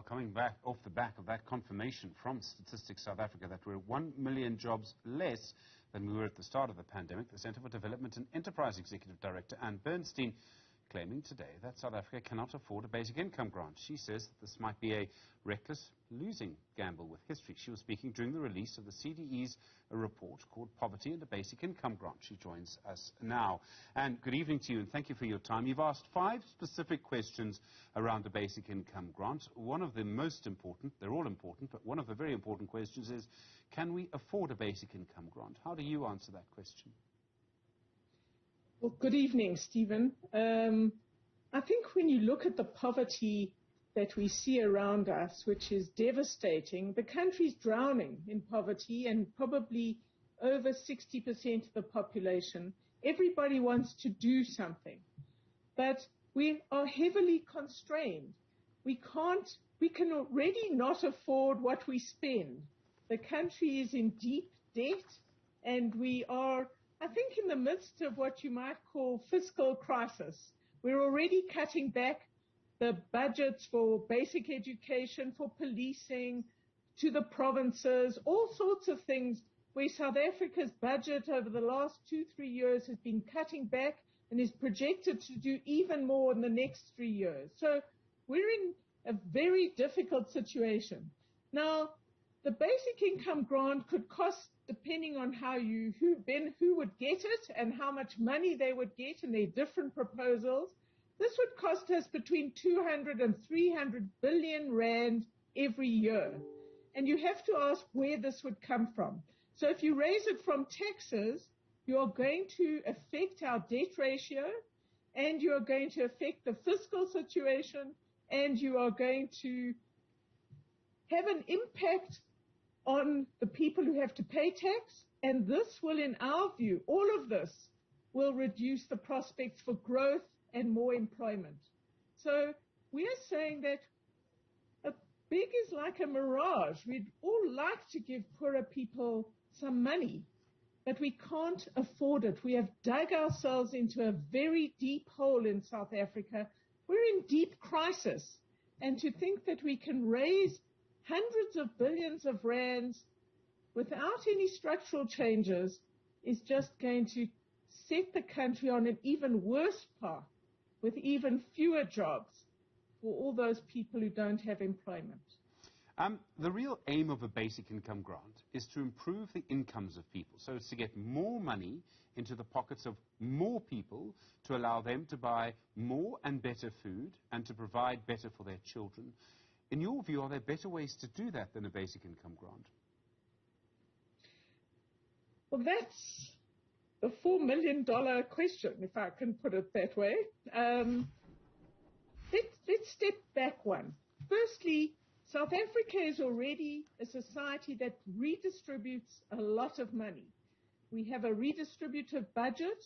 Well, coming back off the back of that confirmation from Statistics South Africa that we're 1 million jobs less than we were at the start of the pandemic, the Centre for Development and Enterprise Executive Director Bernstein claiming today that South Africa cannot afford a basic income grant. She says that this might be a reckless, losing gamble with history. She was speaking during the release of the CDE's report called Poverty and a Basic Income Grant. She joins us now. And good evening to you, and thank you for your time. You've asked 5 specific questions around the basic income grant. One of the most important, they're all important, but one of the very important questions is, can we afford a basic income grant? How do you answer that question? Well, good evening, Stephen. I think when you look at the poverty that we see around us, which is devastating, the country's drowning in poverty, and probably over 60% of the population. Everybody wants to do something, but we are heavily constrained. We can already not afford what we spend. The country is in deep debt, and we are, I think, in the midst of what you might call fiscal crisis. We're already cutting back the budgets for basic education, for policing, to the provinces, all sorts of things where South Africa's budget over the last 2-3 years has been cutting back and is projected to do even more in the next 3 years. So we're in a very difficult situation. Now, the basic income grant could cost, depending on who would get it and how much money they would get, and their different proposals, this would cost us between 200 and 300 billion rand every year. And you have to ask where this would come from. So if you raise it from taxes, you are going to affect our debt ratio, and you are going to affect the fiscal situation, and you are going to have an impact on the people who have to pay tax, and this will, in our view, all of this will reduce the prospects for growth and more employment. So we are saying that a big is like a mirage. We'd all like to give poorer people some money, but we can't afford it. We have dug ourselves into a very deep hole in South Africa. We're in deep crisis, and to think that we can raise hundreds of billions of rands without any structural changes is just going to set the country on an even worse path, with even fewer jobs for all those people who don't have employment. The real aim of a basic income grant is to improve the incomes of people. So it's to get more money into the pockets of more people, to allow them to buy more and better food and to provide better for their children. In your view, are there better ways to do that than a basic income grant? Well, that's the $4 million question, if I can put it that way. Let's step back one. Firstly, South Africa is already a society that redistributes a lot of money. We have a redistributive budget,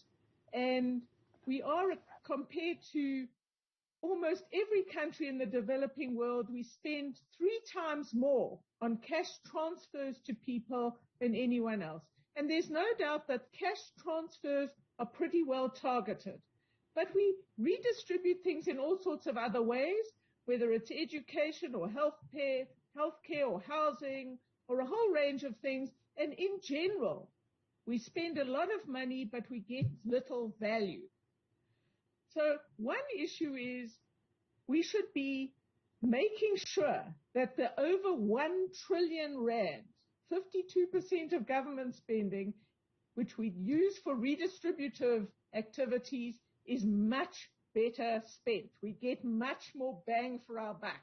and we are, compared to almost every country in the developing world, we spend 3 times more on cash transfers to people than anyone else. And there's no doubt that cash transfers are pretty well targeted. But we redistribute things in all sorts of other ways, whether it's education or healthcare or housing or a whole range of things. And in general, we spend a lot of money, but we get little value. So one issue is we should be making sure that the over 1 trillion rand, 52% of government spending, which we use for redistributive activities, is much better spent. We get much more bang for our buck.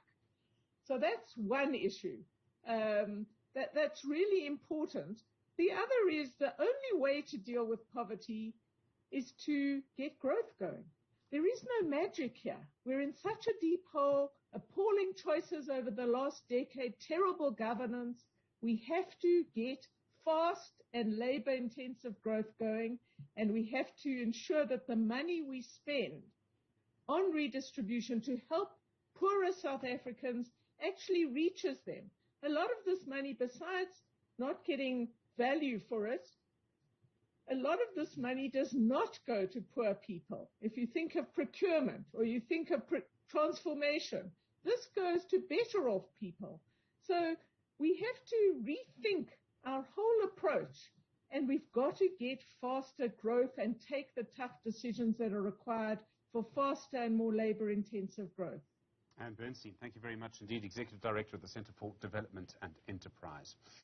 So that's one issue. That's really important. The other is the only way to deal with poverty is to get growth going. There is no magic here. We're in such a deep hole, appalling choices over the last decade, terrible governance. We have to get fast and labor-intensive growth going, and we have to ensure that the money we spend on redistribution to help poorer South Africans actually reaches them. A lot of this money, besides not getting value for it, a lot of this money does not go to poor people. If you think of procurement or you think of transformation, this goes to better off people. So we have to rethink our whole approach, and we've got to get faster growth and take the tough decisions that are required for faster and more labor-intensive growth. And Bernstein, thank you very much indeed, Executive Director of the Centre for Development and Enterprise.